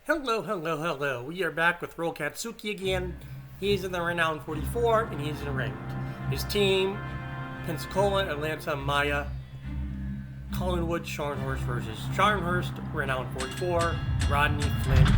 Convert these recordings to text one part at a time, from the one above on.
Hello. We are back with Rolkatsuki again. He's in the Renown44 and he's in ranked. His team, Pensacola, Atlanta, Maya, Collinwood, Scharnhorst versus Scharnhorst, Renown44, Rodney, Flint,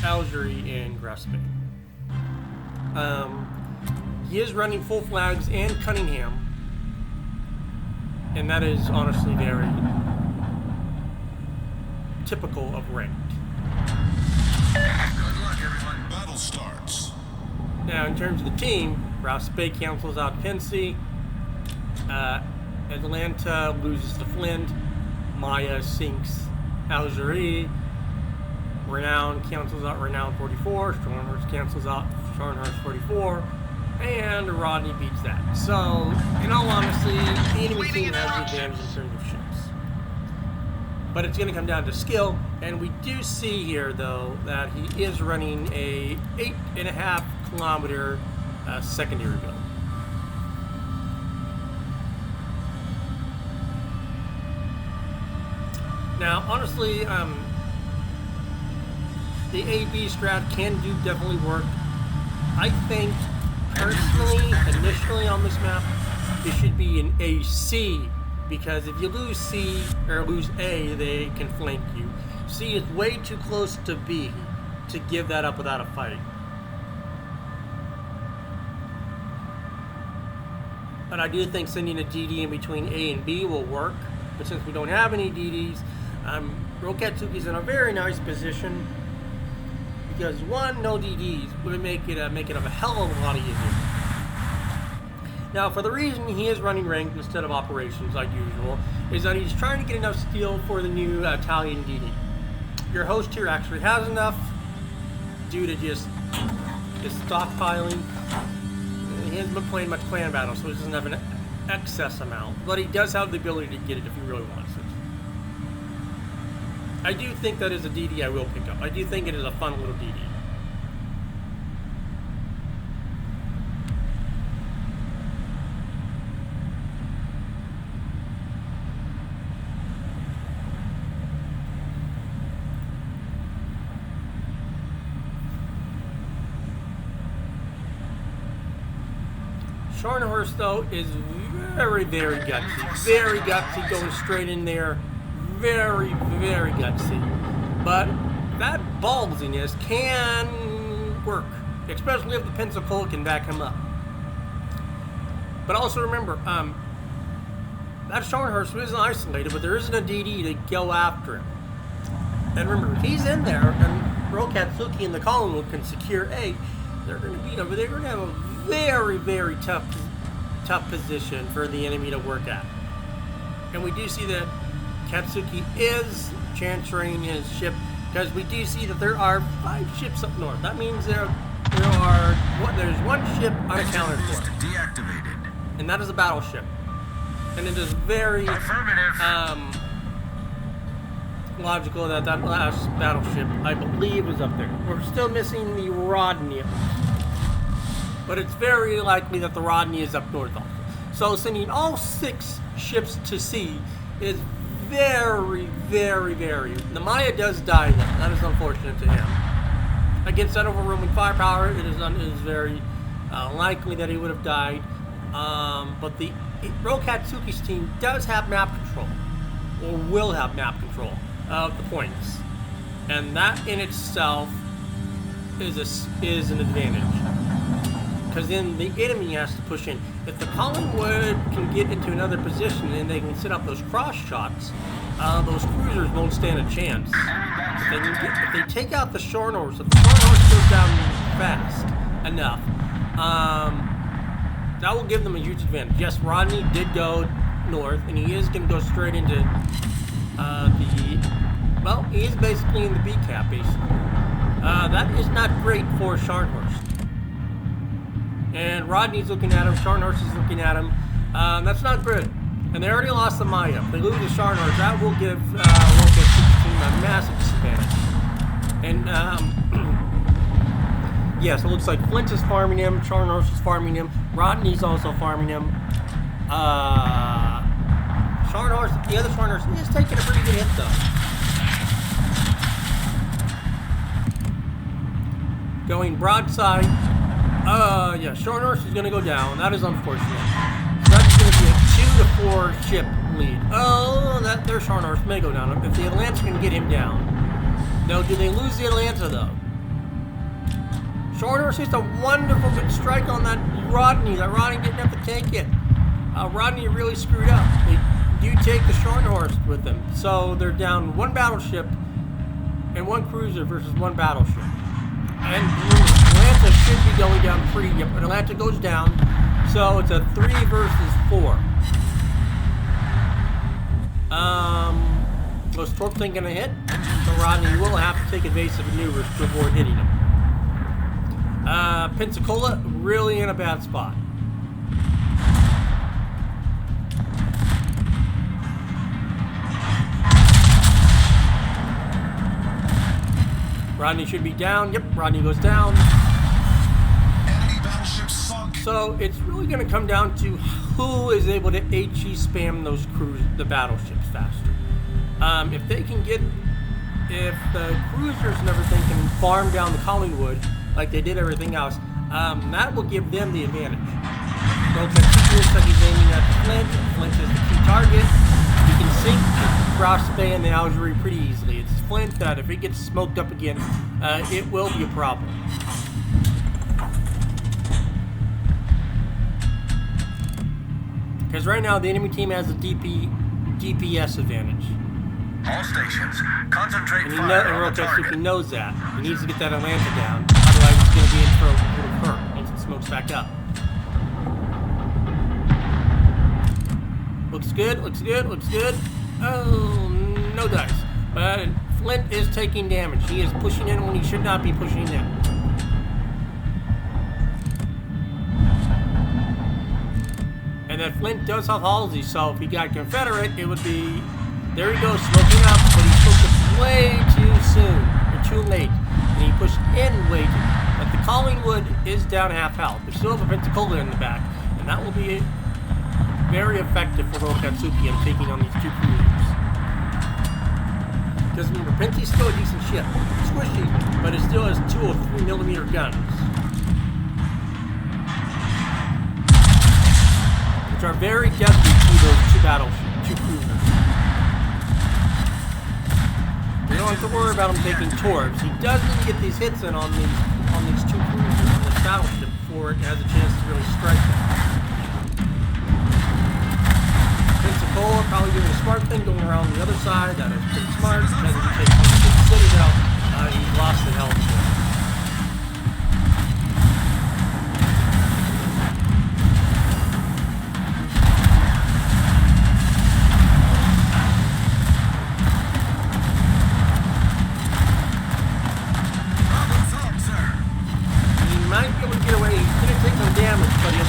Algerie, and Graspe. He is running full flags and Cunningham. And that is honestly very typical of ranked. Good luck, everyone. Battle starts. Now, in terms of the team, Graspe cancels out Pensy. Atlanta loses to Flint. Maya sinks Algerie. Renown cancels out Renown44. Scharnhorst cancels out Scharnhorst44. And Rodney beats that. So, in all honesty, the enemy team has the advantage in terms of ships. But it's going to come down to skill, and we do see here, though, that he is running a 8.5 kilometer secondary build. Now, honestly, the A-B strat can definitely work. I think, personally, initially on this map, it should be an AC. Because if you lose C or lose A, they can flank you. C is way too close to B to give that up without a fight. But I do think sending a DD in between A and B will work. But since we don't have any DDs, Rolkatsuki's in a very nice position. Because one, no DDs would make it a hell of a lot easier. Now, for the reason he is running ranked instead of operations like usual, is that he's trying to get enough steel for the new Italian DD. Your host here actually has enough due to just stockpiling. He hasn't been playing much clan battle, so he doesn't have an excess amount. But he does have the ability to get it if he really wants it. I do think that is a DD I will pick up. I do think it is a fun little DD. Scharnhorst, though, is very gutsy. Very gutsy, going straight in there. Very gutsy. But that ballsiness can work, especially if the Pensacola can back him up. But also remember, that Scharnhorst isn't isolated, but there isn't a DD to go after him. And remember, if he's in there, and Rolkatsuki and the Collinwood can secure A, they're going to beat him, but they're going to have a very tough position for the enemy to work at. And we do see that Katsuki is transferring his ship, because we do see that there are 5 ships up north. That means there's one ship unaccounted for. Deactivated. And that is a battleship. And it is very logical that last battleship, I believe, is up there. We're still missing the Rodney. But it's very likely that the Rodney is up north also. So sending all 6 ships to sea is very. The Maya does die though. That is unfortunate to him. Against that overwhelming firepower, it is very likely that he would have died. But the Rolkatsuki's team does have map control, or will have map control of the points. And that in itself is an advantage. Because then the enemy has to push in. If the Collinwood can get into another position and they can set up those cross shots, those cruisers won't stand a chance. If they take out the Scharnhorst, if the Scharnhorst goes down fast enough, that will give them a huge advantage. Yes, Rodney did go north, and he is going to go straight into he is basically in the B cap, basically. That is not great for Scharnhorst. And Rodney's looking at him, Scharnhorst is looking at him. That's not good. And they already lost the Maya. If they lose the Scharnhorst, that will give Rolkatsuki's team a massive disadvantage. And, yes, it looks like Flint is farming him, Scharnhorst is farming him, Rodney's also farming him. Scharnhorst, the other Scharnhorst, is taking a pretty good hit, though. going broadside. Yeah, Scharnhorst is going to go down. That is unfortunate. So that's going to be a 2 to 4 ship lead. Oh, their Scharnhorst may go down. If the Atlanta can get him down. No, do they lose the Atlanta, though? Scharnhorst hits a wonderful good strike on that Rodney. That Rodney didn't have to take it. Rodney really screwed up. They do take the Scharnhorst with them. So they're down 1 battleship and 1 cruiser versus 1 battleship. And Atlanta should be going down pretty. Yep, Atlanta goes down. So it's a 3 versus 4. Was Torp thing going to hit? So Rodney will have to take evasive maneuvers to avoid hitting him. Pensacola really in a bad spot. Rodney should be down. Yep, Rodney goes down. Enemy battleship sunk. So it's really going to come down to who is able to HE spam those the battleships faster. If they can get, if the cruisers and everything can farm down the Collingwood like they did everything else, that will give them the advantage. Rolkatsuki looks like he's aiming at Flint. Flint is the key target. You can sink Grouse Bay and the Algerie pretty easily. It's Flint that if it gets smoked up again, it will be a problem. Because right now the enemy team has a DPS advantage. All stations, concentrate And fire on the Rolkatsuki target. knows that. He needs to get that Atlanta down. Otherwise he's going to be in for a little hurt once it smokes back up. Looks good, looks good, looks good. Oh, no dice. But Flint is taking damage. He is pushing in when he should not be pushing in. And then Flint does have Halsey, so if he got Confederate, it would be... There he goes, smoking up, but he smoked up way too soon, or too late. And he pushed in way too. But the Collingwood is down half health. There's still have a Pensacola in the back, and that will be very effective for Rolkatsuki in taking on these 2 cruisers. Because remember, Penty's still a decent ship. Squishy, but it still has 2 or 3 millimeter guns. Which are very deadly to those 2 cruisers. We don't have to worry about him taking torps. He does need to get these hits in on these 2 cruisers on this battleship before it has a chance to really strike them. Pensacola probably doing a smart thing, going around the other side. That is pretty smart. Because if he takes one of the cities out, he's lost the health.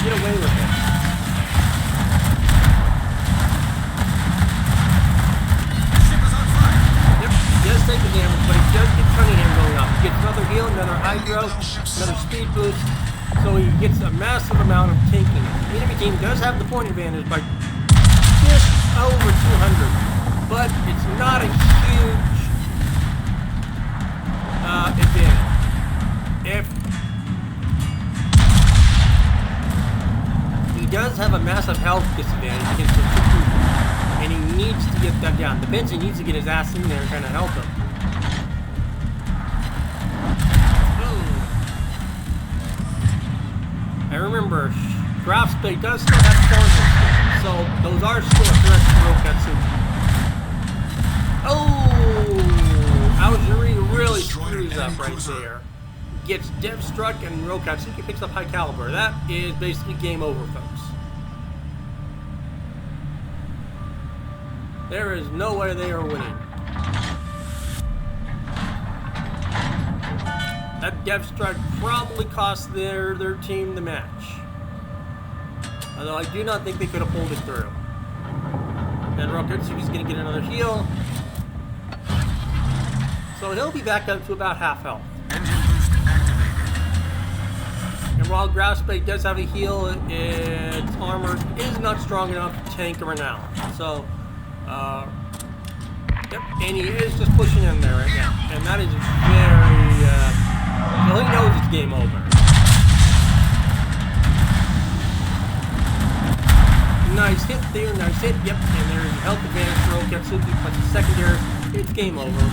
Get away with it. Yep, he does take the damage, but he does get Cunningham going up. He gets another heal, another hydro, another speed boost, so he gets a massive amount of tanking. The enemy team does have the point advantage by just over 200, but it's not a huge advantage. He does have a massive health disadvantage against the 2 cruisers, and he needs to get that down. The Benson needs to get his ass in there and kind of help him. I remember, Grouse Bay does still have Scharnhorst, so those are still a threat to Rolkatsuki. Oh! Algerie really screws up right there. Gets Dev struck and Rolkatsuki picks up high caliber. That is basically game over, folks. There is no way they are winning. That Dev strike probably cost their team the match. Although I do not think they could have pulled it through. And Rolkatsuki's going to get another heal. So he'll be back up to about half health. And while Grouse Bay does have a heal, its armor is not strong enough to tank a Renown. So, yep, and he is just pushing in there right now. And that is very, well, he knows it's game over. Nice hit there, nice hit. Yep, and there's a health advantage for Rolkatsuki plus the secondary. It's game over.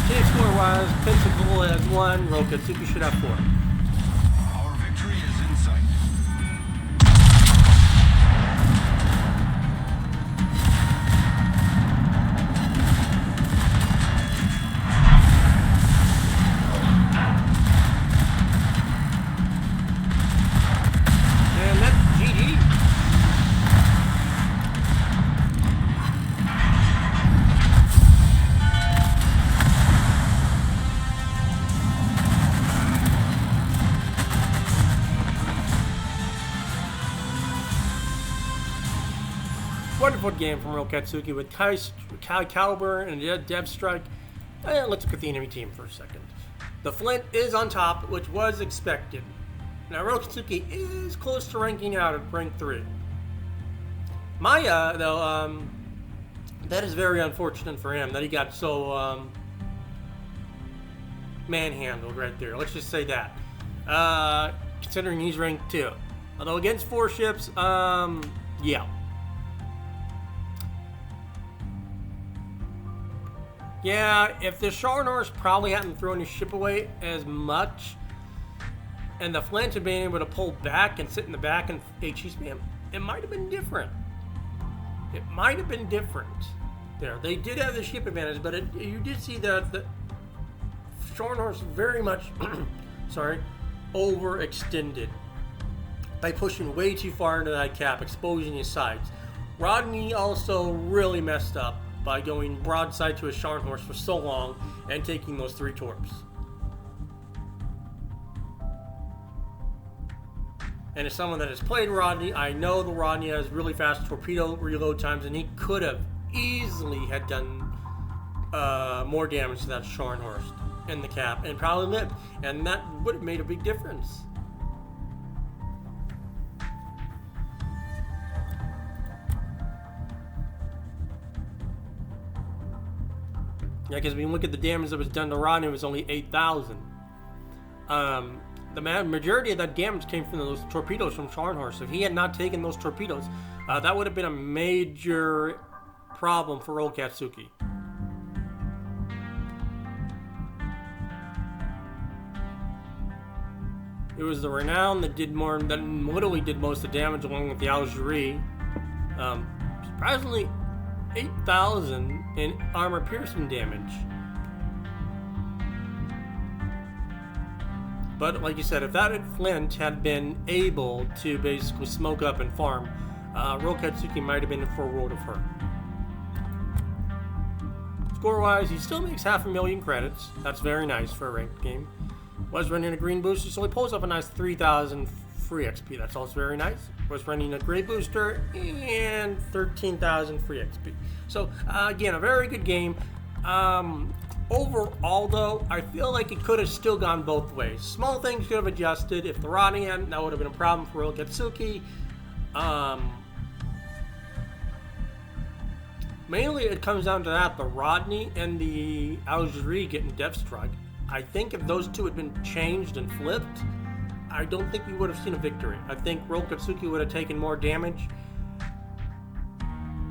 Team score-wise, Pensacola has 1, Rolkatsuki should have 4. Our victory is in sight. And that's GG. Wonderful game from Rolkatsuki with high caliber and a dev strike. And let's look at the enemy team for a second. The Flint is on top, which was expected. Now Rolkatsuki is close to ranking out at rank 3. Maya, though, that is very unfortunate for him that he got so manhandled right there. Let's just say that. Considering he's rank 2. Although against 4 ships, yeah. Yeah, if the Scharnhorst probably hadn't thrown his ship away as much, and the Flint had been able to pull back and sit in the back and HE spam, it might have been different. It might have been different. There, they did have the ship advantage, but you did see that the Scharnhorst very much, sorry, overextended by pushing way too far into that cap, exposing his sides. Rodney also really messed up by going broadside to a Scharnhorst for so long and taking those 3 torps. And as someone that has played Rodney, I know the Rodney has really fast torpedo reload times, and he could have easily had done more damage to that Scharnhorst in the cap and probably lived, and that would have made a big difference. Yeah, because when you look at the damage that was done to Rodney, it was only 8,000. The majority of that damage came from those torpedoes from Scharnhorst. If he had not taken those torpedoes, that would have been a major problem for Rolkatsuki. It was the Renown that did more, that literally did most of the damage, along with the Algerie. Surprisingly, 8,000 in armor piercing damage. But like you said, if that Flint had been able to basically smoke up and farm, Rolkatsuki might have been for a world of hurt. Score-wise, he still makes 500,000 credits. That's very nice for a ranked game. Was running a green booster, so he pulls up a nice 3,000 free XP. That's also very nice. Was running a gray booster and 13,000 free XP. So again, a very good game. Overall, though, I feel like it could have still gone both ways. Small things could have adjusted. If the Rodney hadn't, that would have been a problem for Rolkatsuki. Mainly, it comes down to that: the Rodney and the Algerie getting depth strike. I think if those two had been changed and flipped, I don't think we would have seen a victory. I think Rolkatsuki would have taken more damage,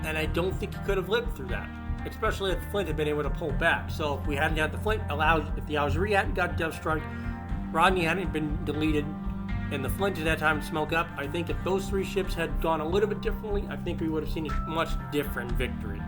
and I don't think he could have lived through that, especially if the Flint had been able to pull back. So if we hadn't had the Flint, if the Algerie hadn't got Death Strike, Rodney hadn't been deleted, and the Flint had had time to smoke up, I think if those 3 ships had gone a little bit differently, I think we would have seen a much different victory.